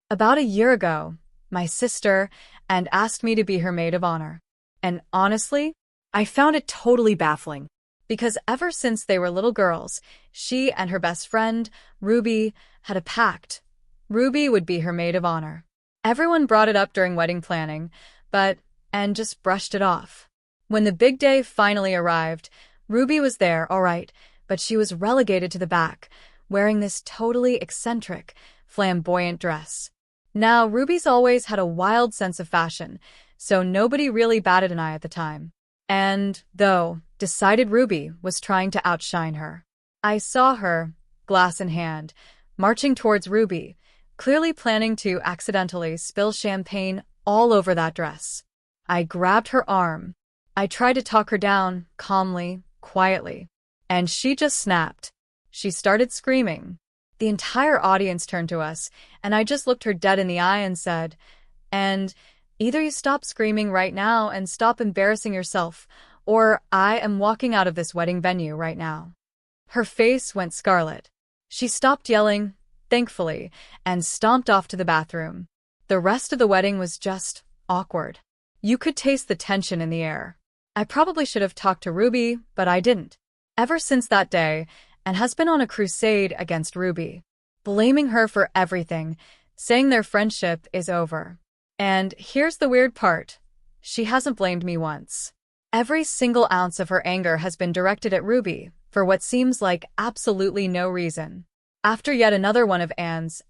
About a year ago, my sister and asked me to be her maid of honor. And honestly, I found it totally baffling. Because ever since they were little girls, she and her best friend, Ruby, had a pact. Ruby would be her maid of honor. Everyone brought it up during wedding planning, and just brushed it off. When the big day finally arrived, Ruby was there, all right, but she was relegated to the back, wearing this totally eccentric, flamboyant dress. Now, Ruby's always had a wild sense of fashion, so nobody really batted an eye at the time. And, though, decided Ruby was trying to outshine her. I saw her, glass in hand, marching towards Ruby, clearly planning to accidentally spill champagne all over that dress. I grabbed her arm. I tried to talk her down, calmly, quietly. And she just snapped. She started screaming. The entire audience turned to us, and I just looked her dead in the eye and said, "And either you stop screaming right now and stop embarrassing yourself, or I am walking out of this wedding venue right now." Her face went scarlet. She stopped yelling, thankfully, and stomped off to the bathroom. The rest of the wedding was just awkward. You could taste the tension in the air. I probably should have talked to Ruby, but I didn't. Ever since that day, and has been on a crusade against Ruby, blaming her for everything, saying their friendship is over. And here's the weird part. She hasn't blamed me once. Every single ounce of her anger has been directed at Ruby, for what seems like absolutely no reason. After yet another one of Anne's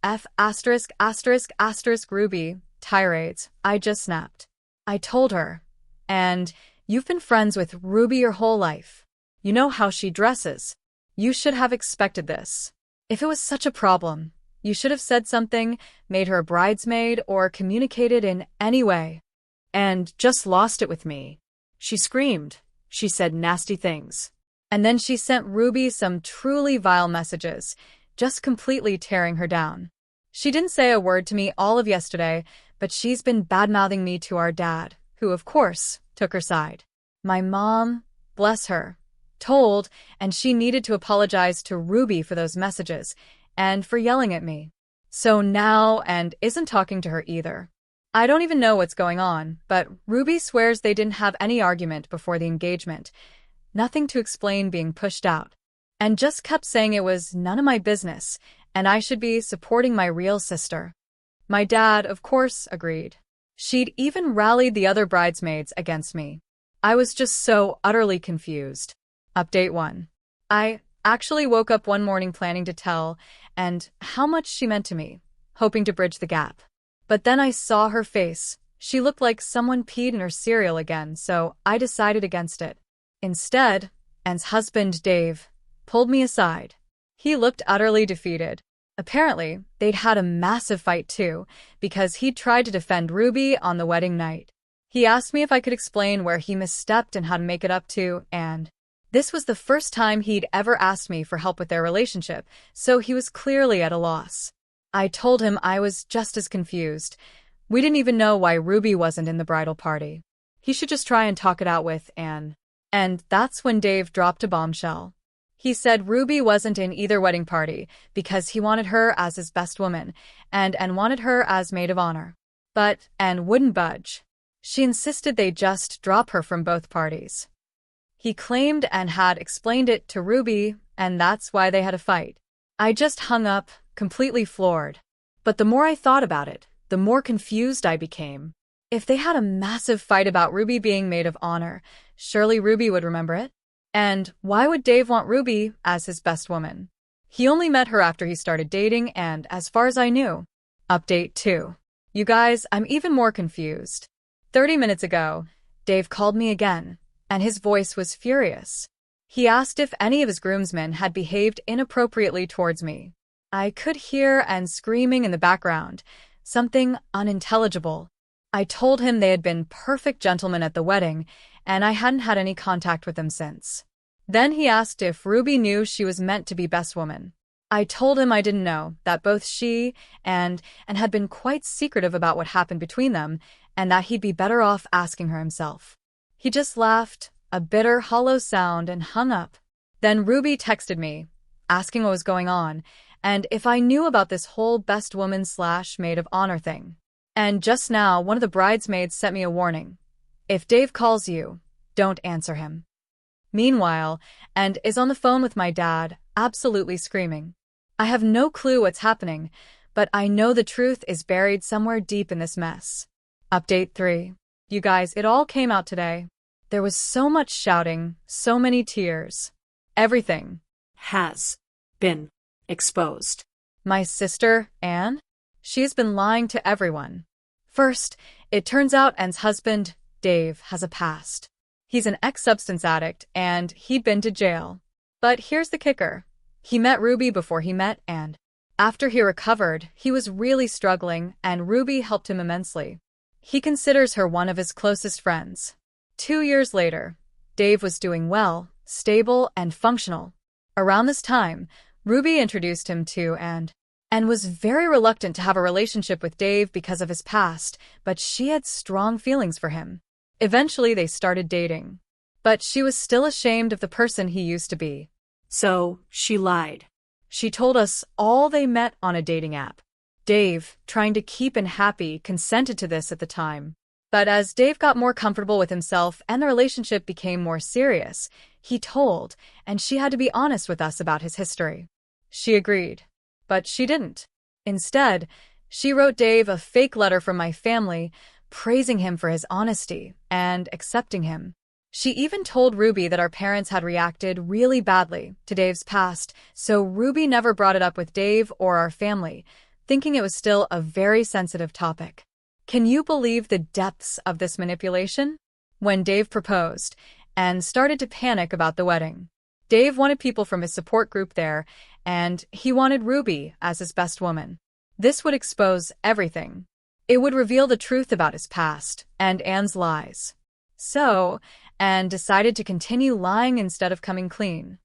Ruby tirades, I just snapped. I told her, "And you've been friends with Ruby your whole life. You know how she dresses. You should have expected this. If it was such a problem, you should have said something, made her a bridesmaid, or communicated in any way. And just lost it with me." She screamed. She said nasty things. And then she sent Ruby some truly vile messages, just completely tearing her down. She didn't say a word to me all of yesterday, but she's been bad-mouthing me to our dad, who, of course, took her side. My mom, bless her, told, and she needed to apologize to Ruby for those messages, and for yelling at me. So now, and isn't talking to her either. I don't even know what's going on, but Ruby swears they didn't have any argument before the engagement. Nothing to explain being pushed out. And just kept saying it was none of my business, and I should be supporting my real sister. My dad, of course, agreed. She'd even rallied the other bridesmaids against me. I was just so utterly confused. Update 1. I actually woke up one morning planning to tell and how much she meant to me, hoping to bridge the gap. But then I saw her face. She looked like someone peed in her cereal again, so I decided against it. Instead, Anne's husband, Dave, pulled me aside. He looked utterly defeated. Apparently, they'd had a massive fight too, because he'd tried to defend Ruby on the wedding night. He asked me if I could explain where he misstepped and how to make it up to Anne. This was the first time he'd ever asked me for help with their relationship, so he was clearly at a loss. I told him I was just as confused. We didn't even know why Ruby wasn't in the bridal party. He should just try and talk it out with Anne. And that's when Dave dropped a bombshell. He said Ruby wasn't in either wedding party because he wanted her as his best woman, and Anne wanted her as maid of honor. But Anne wouldn't budge. She insisted they just drop her from both parties. He claimed Anne had explained it to Ruby, and that's why they had a fight. I just hung up, completely floored. But the more I thought about it, the more confused I became. If they had a massive fight about Ruby being maid of honor, surely Ruby would remember it? And why would Dave want Ruby as his best woman? He only met her after he started dating, and as far as I knew. Update 2. You guys, I'm even more confused. 30 minutes ago, Dave called me again, and his voice was furious. He asked if any of his groomsmen had behaved inappropriately towards me. I could hear Anne screaming in the background, something unintelligible. I told him they had been perfect gentlemen at the wedding, and I hadn't had any contact with them since. Then he asked if Ruby knew she was meant to be best woman. I told him I didn't know, that both she and had been quite secretive about what happened between them, and that he'd be better off asking her himself. He just laughed, a bitter, hollow sound, and hung up. Then Ruby texted me, asking what was going on, and if I knew about this whole best woman slash maid of honor thing. And just now, one of the bridesmaids sent me a warning. If Dave calls you, don't answer him. Meanwhile, and is on the phone with my dad, absolutely screaming. I have no clue what's happening, but I know the truth is buried somewhere deep in this mess. Update 3. You guys, it all came out today. There was so much shouting, so many tears. Everything has been exposed. My sister, Anne? She has been lying to everyone. First, it turns out Anne's husband, Dave, has a past. He's an ex-substance addict, and he'd been to jail. But here's the kicker. He met Ruby before he met Anne. After he recovered, he was really struggling, and Ruby helped him immensely. He considers her one of his closest friends. 2 years later, Dave was doing well, stable, and functional. Around this time, Ruby introduced him to Anne was very reluctant to have a relationship with Dave because of his past, but she had strong feelings for him. Eventually, they started dating. But she was still ashamed of the person he used to be. So, she lied. She told us all they met on a dating app. Dave, trying to keep him happy, consented to this at the time. But as Dave got more comfortable with himself and the relationship became more serious, he told, and she had to be honest with us about his history. She agreed. But she didn't. Instead, she wrote Dave a fake letter from my family, praising him for his honesty and accepting him. She even told Ruby that our parents had reacted really badly to Dave's past, so Ruby never brought it up with Dave or our family, thinking it was still a very sensitive topic. Can you believe the depths of this manipulation? When Dave proposed and started to panic about the wedding, Dave wanted people from his support group there, and he wanted Ruby as his best woman. This would expose everything. It would reveal the truth about his past and Anne's lies. So, Anne decided to continue lying instead of coming clean.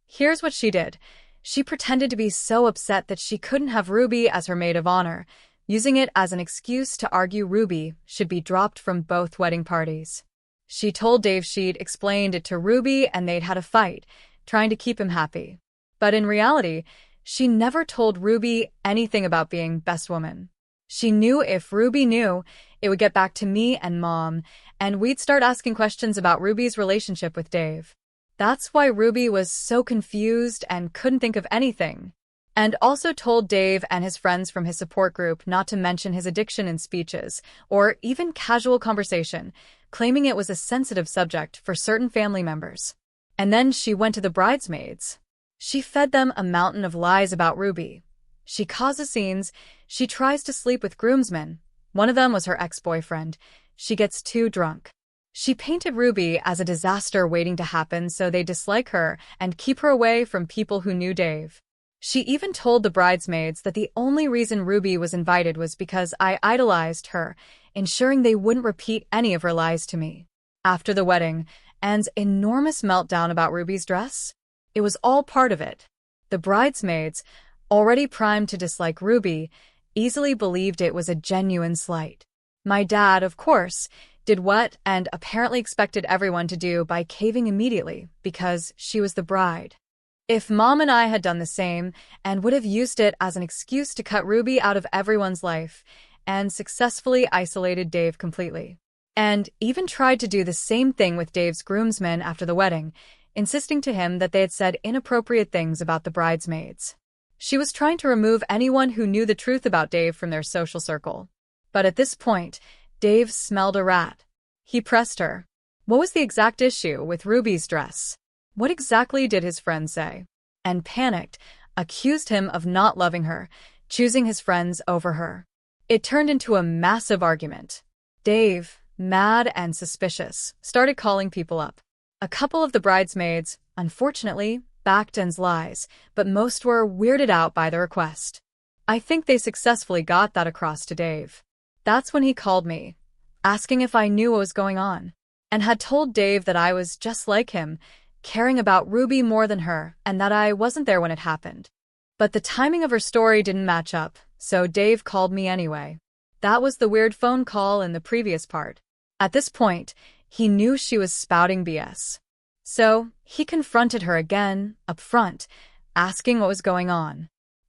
Here's what she did. She pretended to be so upset that she couldn't have Ruby as her maid of honor, using it as an excuse to argue Ruby should be dropped from both wedding parties. She told Dave she'd explained it to Ruby and they'd had a fight, trying to keep him happy. But in reality, she never told Ruby anything about being best woman. She knew if Ruby knew, it would get back to me and Mom, and we'd start asking questions about Ruby's relationship with Dave. That's why Ruby was so confused and couldn't think of anything. And also told Dave and his friends from his support group not to mention his addiction in speeches, or even casual conversation, claiming it was a sensitive subject for certain family members. And then she went to the bridesmaids. She fed them a mountain of lies about Ruby. She causes scenes. She tries to sleep with groomsmen. One of them was her ex-boyfriend. She gets too drunk. She painted Ruby as a disaster waiting to happen so they dislike her and keep her away from people who knew Dave. She even told the bridesmaids that the only reason Ruby was invited was because I idolized her, ensuring they wouldn't repeat any of her lies to me. After the wedding, Anne's enormous meltdown about Ruby's dress, it was all part of it. The bridesmaids, already primed to dislike Ruby, easily believed it was a genuine slight. My dad, of course, did what and apparently expected everyone to do by caving immediately because she was the bride. If Mom and I had done the same and would have used it as an excuse to cut Ruby out of everyone's life and successfully isolated Dave completely. And even tried to do the same thing with Dave's groomsmen after the wedding, insisting to him that they had said inappropriate things about the bridesmaids. She was trying to remove anyone who knew the truth about Dave from their social circle. But at this point, Dave smelled a rat. He pressed her. What was the exact issue with Ruby's dress? What exactly did his friend say? And panicked, accused him of not loving her, choosing his friends over her. It turned into a massive argument. Dave, mad and suspicious, started calling people up. A couple of the bridesmaids, unfortunately, backed Anne's lies, but most were weirded out by the request. I think they successfully got that across to Dave. That's when he called me, asking if I knew what was going on, and had told Dave that I was just like him, caring about Ruby more than her, and that I wasn't there when it happened. But the timing of her story didn't match up, so Dave called me anyway. That was the weird phone call in the previous part. At this point, he knew she was spouting BS. So, he confronted her again, up front, asking what was going on.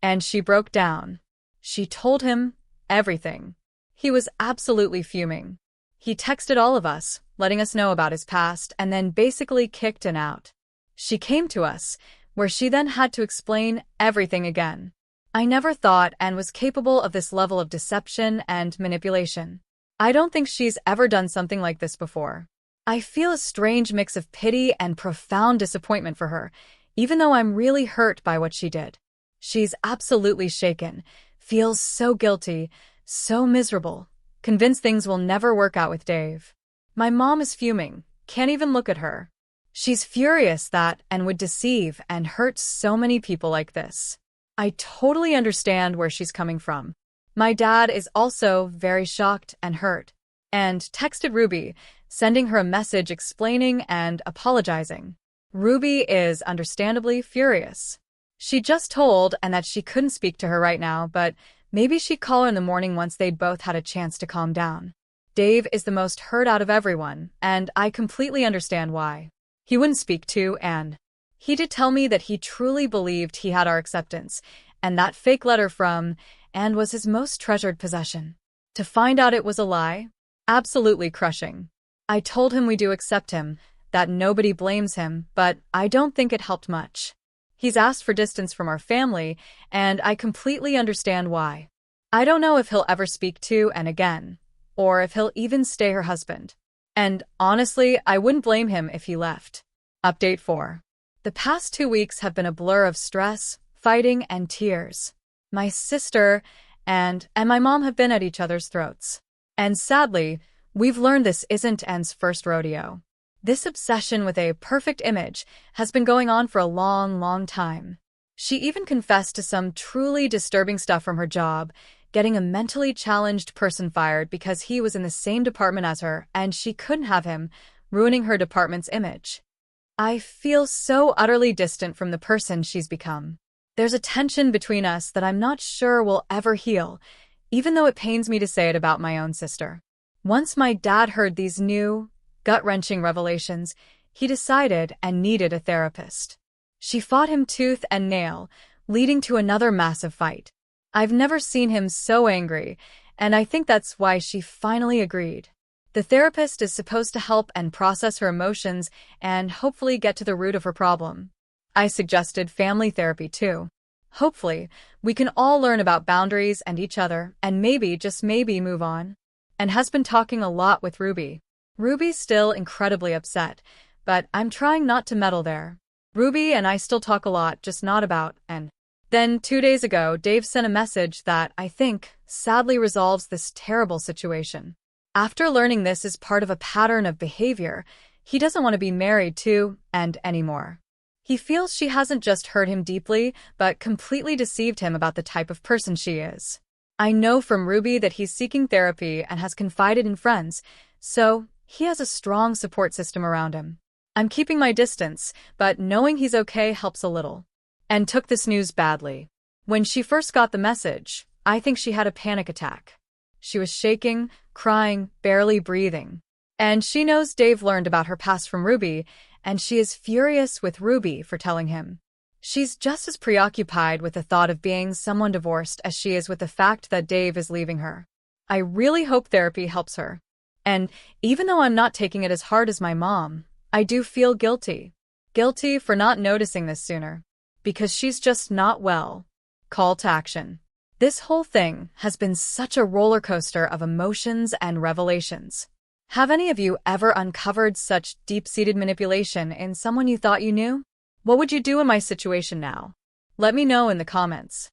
And she broke down. She told him everything. He was absolutely fuming. He texted all of us, letting us know about his past, and then basically kicked Ann out. She came to us, where she then had to explain everything again. I never thought Ann was capable of this level of deception and manipulation. I don't think she's ever done something like this before. I feel a strange mix of pity and profound disappointment for her, even though I'm really hurt by what she did. She's absolutely shaken, feels so guilty, so miserable, convinced things will never work out with Dave. My mom is fuming, can't even look at her. She's furious that Ann would deceive and hurt so many people like this. I totally understand where she's coming from. My dad is also very shocked and hurt, and texted Ruby, sending her a message explaining and apologizing. Ruby is understandably furious. She just told Ann that she couldn't speak to her right now, but maybe she'd call her in the morning once they'd both had a chance to calm down. Dave is the most hurt out of everyone, and I completely understand why. He wouldn't speak to Ann. He did tell me that he truly believed he had our acceptance, and that fake letter from Ann was his most treasured possession. To find out it was a lie? Absolutely crushing. I told him we do accept him, that nobody blames him, but I don't think it helped much. He's asked for distance from our family, and I completely understand why. I don't know if he'll ever speak to Ann again, or if he'll even stay her husband. And honestly, I wouldn't blame him if he left. Update 4. The past 2 weeks have been a blur of stress, fighting, and tears. My sister and my mom have been at each other's throats. And sadly, we've learned this isn't Ann's first rodeo. This obsession with a perfect image has been going on for a long, long time. She even confessed to some truly disturbing stuff from her job, getting a mentally challenged person fired because he was in the same department as her and she couldn't have him, ruining her department's image. I feel so utterly distant from the person she's become. There's a tension between us that I'm not sure will ever heal, even though it pains me to say it about my own sister. Once my dad heard these new, gut-wrenching revelations, he decided and needed a therapist. She fought him tooth and nail, leading to another massive fight. I've never seen him so angry, and I think that's why she finally agreed. The therapist is supposed to help and process her emotions and hopefully get to the root of her problem. I suggested family therapy too. Hopefully, we can all learn about boundaries and each other and maybe, just maybe, move on. And has been talking a lot with Ruby. Ruby's still incredibly upset, but I'm trying not to meddle there. Ruby and I still talk a lot, just not about Ann. Then 2 days ago, Dave sent a message that, I think, sadly resolves this terrible situation. After learning this is part of a pattern of behavior, he doesn't want to be married to Ann anymore. He feels she hasn't just hurt him deeply, but completely deceived him about the type of person she is. I know from Ruby that he's seeking therapy and has confided in friends, so he has a strong support system around him. I'm keeping my distance, but knowing he's okay helps a little. Ann took this news badly. When she first got the message, I think she had a panic attack. She was shaking, crying, barely breathing. And she knows Dave learned about her past from Ruby, and she is furious with Ruby for telling him. She's just as preoccupied with the thought of being someone divorced as she is with the fact that Dave is leaving her. I really hope therapy helps her. And even though I'm not taking it as hard as my mom, I do feel guilty. Guilty for not noticing this sooner. Because she's just not well. Call to action. This whole thing has been such a roller coaster of emotions and revelations. Have any of you ever uncovered such deep-seated manipulation in someone you thought you knew? What would you do in my situation now? Let me know in the comments.